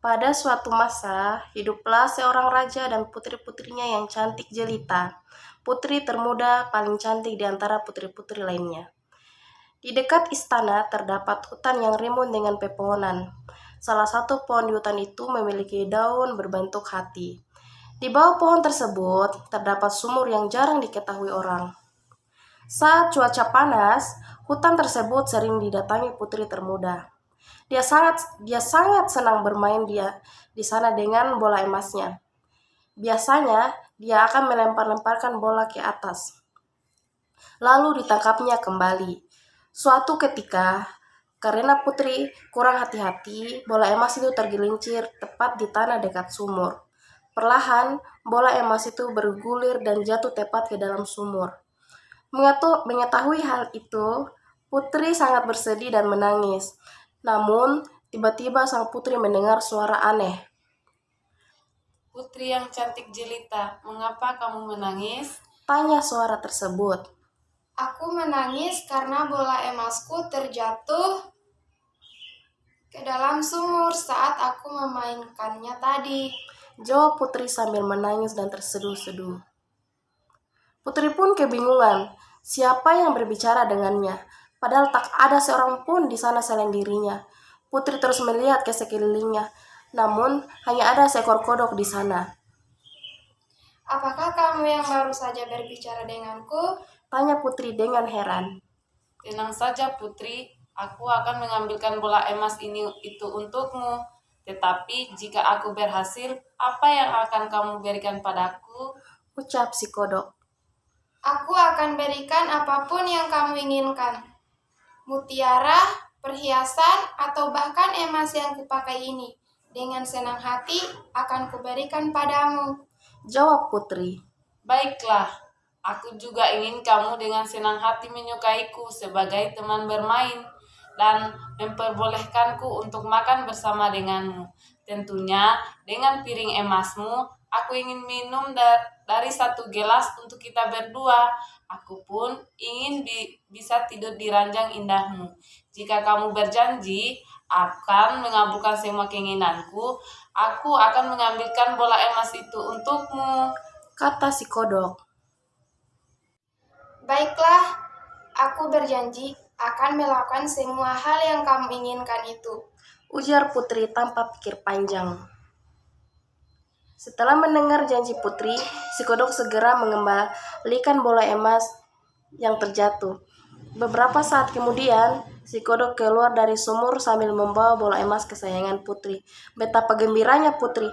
Pada suatu masa, hiduplah seorang raja dan putri-putrinya yang cantik jelita. Putri termuda paling cantik di antara putri-putri lainnya. Di dekat istana terdapat hutan yang rimbun dengan pepohonan. Salah satu pohon di hutan itu memiliki daun berbentuk hati. Di bawah pohon tersebut terdapat sumur yang jarang diketahui orang. Saat cuaca panas, hutan tersebut sering didatangi putri termuda. Dia sangat senang bermain di sana dengan bola emasnya. Biasanya, dia akan melempar-lemparkan bola ke atas, lalu ditangkapnya kembali. Suatu ketika, karena putri kurang hati-hati, bola emas itu tergelincir tepat di tanah dekat sumur. Perlahan, bola emas itu bergulir dan jatuh tepat ke dalam sumur. Mengetahui hal itu, putri sangat bersedih dan menangis. Namun, tiba-tiba sang putri mendengar suara aneh. Putri yang cantik jelita, mengapa kamu menangis? Tanya suara tersebut. Aku menangis karena bola emasku terjatuh ke dalam sumur saat aku memainkannya tadi. Jawab putri sambil menangis dan terseduh-seduh. Putri pun kebingungan, siapa yang berbicara dengannya, padahal tak ada seorang pun di sana selain dirinya. Putri terus melihat ke sekelilingnya, namun hanya ada seekor kodok di sana. Apakah kamu yang baru saja berbicara denganku? Tanya putri dengan heran. Tenang saja Putri, aku akan mengambilkan bola emas itu untukmu. Tetapi jika aku berhasil, apa yang akan kamu berikan padaku? Ucap si kodok. Aku akan berikan apapun yang kamu inginkan. Mutiara, perhiasan, atau bahkan emas yang kupakai ini. Dengan senang hati akan kuberikan padamu. Jawab putri. Baiklah, aku juga ingin kamu dengan senang hati menyukaiku sebagai teman bermain dan memperbolehkanku untuk makan bersama denganmu. Tentunya dengan piring emasmu, aku ingin minum dari satu gelas untuk kita berdua. Aku pun ingin bisa tidur di ranjang indahmu. Jika kamu berjanji akan mengabulkan semua keinginanku, aku akan mengambilkan bola emas itu untukmu. Kata si kodok. Baiklah, aku berjanji akan melakukan semua hal yang kamu inginkan itu. Ujar putri tanpa pikir panjang. Setelah mendengar janji putri, si kodok segera mengembalikan bola emas yang terjatuh. Beberapa saat kemudian, si kodok keluar dari sumur sambil membawa bola emas kesayangan putri. Betapa gembiranya putri.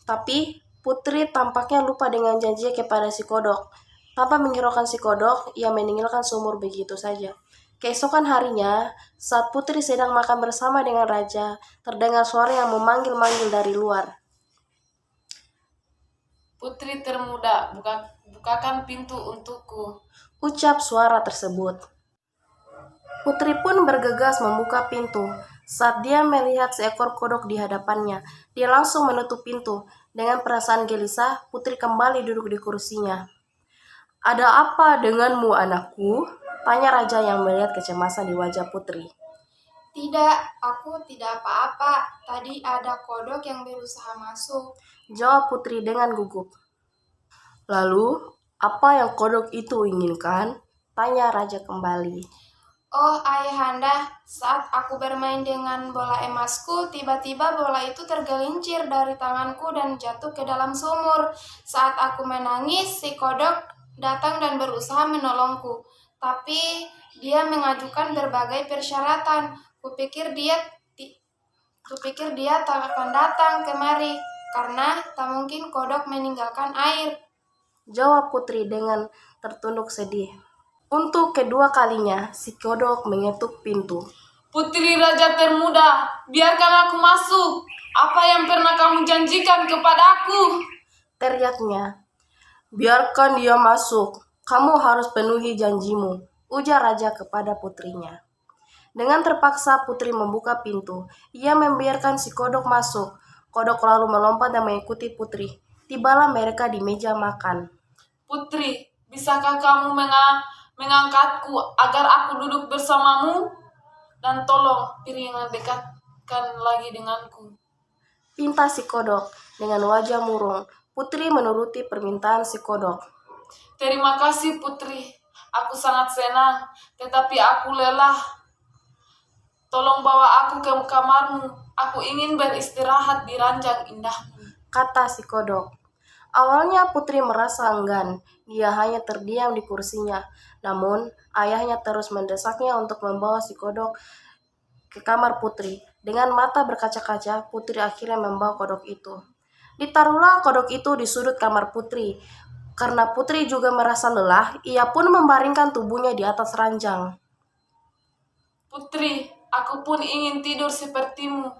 Tapi putri tampaknya lupa dengan janjinya kepada si kodok. Tanpa menghiraukan si kodok, ia meninggalkan sumur begitu saja. Keesokan harinya, saat putri sedang makan bersama dengan raja, terdengar suara yang memanggil-manggil dari luar. Putri termuda, bukakan pintu untukku. Ucap suara tersebut. Putri pun bergegas membuka pintu. Saat dia melihat seekor kodok di hadapannya, dia langsung menutup pintu. Dengan perasaan gelisah, Putri kembali duduk di kursinya. Ada apa denganmu, anakku? Tanya raja yang melihat kecemasan di wajah Putri. Tidak, aku tidak apa-apa. Tadi ada kodok yang berusaha masuk. Jawab Putri dengan gugup. Lalu, apa yang kodok itu inginkan? Tanya raja kembali. Oh ayahanda, saat aku bermain dengan bola emasku, tiba-tiba bola itu tergelincir dari tanganku dan jatuh ke dalam sumur. Saat aku menangis, si kodok datang dan berusaha menolongku. Tapi dia mengajukan berbagai persyaratan. Kupikir dia tak akan datang kemari karena tak mungkin kodok meninggalkan air. Jawab Putri dengan tertunduk sedih. Untuk kedua kalinya, si kodok mengetuk pintu. Putri Raja termuda, biarkan aku masuk. Apa yang pernah kamu janjikan kepadaku? Teriaknya. Biarkan dia masuk. Kamu harus penuhi janjimu, ujar raja kepada putrinya. Dengan terpaksa Putri membuka pintu. Ia membiarkan si kodok masuk. Kodok lalu melompat dan mengikuti Putri. Tibalah mereka di meja makan. Putri, bisakah kamu mengangkatku agar aku duduk bersamamu? Dan tolong piring yang dekat melanjutkan lagi denganku. Pinta si kodok. Dengan wajah murung, Putri menuruti permintaan si kodok. Terima kasih Putri, aku sangat senang, tetapi aku lelah. Tolong bawa aku ke kamarmu, aku ingin beristirahat di ranjang indahmu. Kata si kodok. Awalnya Putri merasa enggan, dia hanya terdiam di kursinya. Namun, ayahnya terus mendesaknya untuk membawa si kodok ke kamar Putri. Dengan mata berkaca-kaca, Putri akhirnya membawa kodok itu. Ditaruhlah kodok itu di sudut kamar Putri. Karena Putri juga merasa lelah, ia pun membaringkan tubuhnya di atas ranjang. Putri, aku pun ingin tidur sepertimu.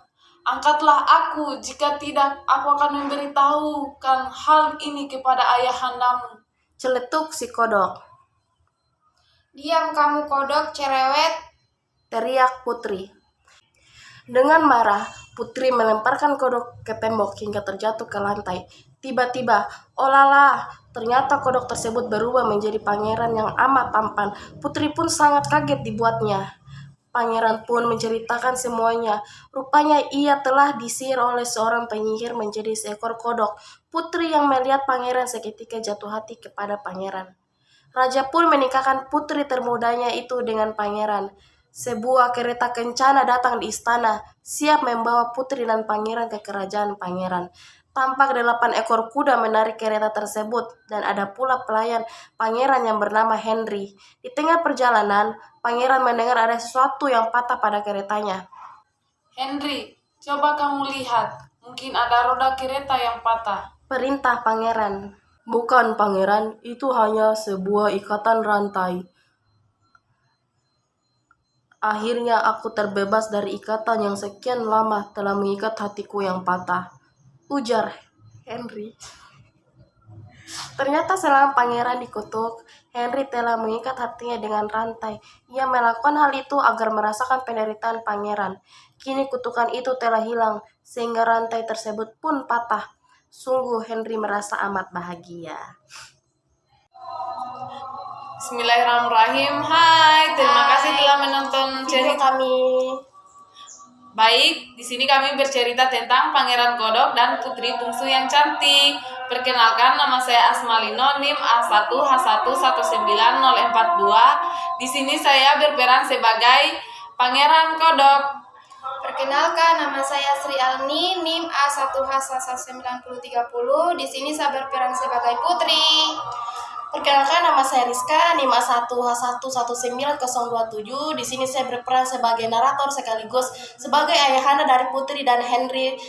Angkatlah aku, jika tidak aku akan memberitahukan hal ini kepada ayahandamu. Celetuk si kodok, Diam kamu kodok cerewet. teriak Putri. Dengan marah, Putri melemparkan kodok ke tembok hingga terjatuh ke lantai. Tiba-tiba, olala, ternyata kodok tersebut berubah menjadi pangeran yang amat tampan. Putri pun sangat kaget dibuatnya. Pangeran pun menceritakan semuanya. Rupanya ia telah disihir oleh seorang penyihir menjadi seekor kodok. Putri yang melihat pangeran seketika jatuh hati kepada pangeran. Raja pun menikahkan putri termudanya itu dengan pangeran. Sebuah kereta kencana datang di istana, siap membawa putri dan pangeran ke kerajaan pangeran. Tampak 8 ekor kuda menarik kereta tersebut, dan ada pula pelayan pangeran yang bernama Henry. Di tengah perjalanan, pangeran mendengar ada sesuatu yang patah pada keretanya. Henry, coba kamu lihat, mungkin ada roda kereta yang patah. Perintah pangeran. Bukan pangeran, itu hanya sebuah ikatan rantai. Akhirnya aku terbebas dari ikatan yang sekian lama telah mengikat hatiku yang patah, ujar Henry. Ternyata selama pangeran dikutuk, Henry telah mengikat hatinya dengan rantai. Ia melakukan hal itu agar merasakan penderitaan pangeran. Kini kutukan itu telah hilang, sehingga rantai tersebut pun patah. Sungguh Henry merasa amat bahagia. Bismillahirrahmanirrahim. Hai, terima kasih telah menonton Video cerita. kami. Baik, di sini kami bercerita tentang Pangeran Kodok dan Putri Bungsu yang cantik. Perkenalkan, nama saya Asmalino, NIM A1H1190042. Di sini saya berperan sebagai Pangeran Kodok. Perkenalkan, nama saya Sri Alni, NIM A1H11930. Di sini saya berperan sebagai putri. Perkenalkan, nama saya Rizka, NIM A1H1190027. Di sini saya berperan sebagai narator sekaligus sebagai ayahanda dari Putri dan Henry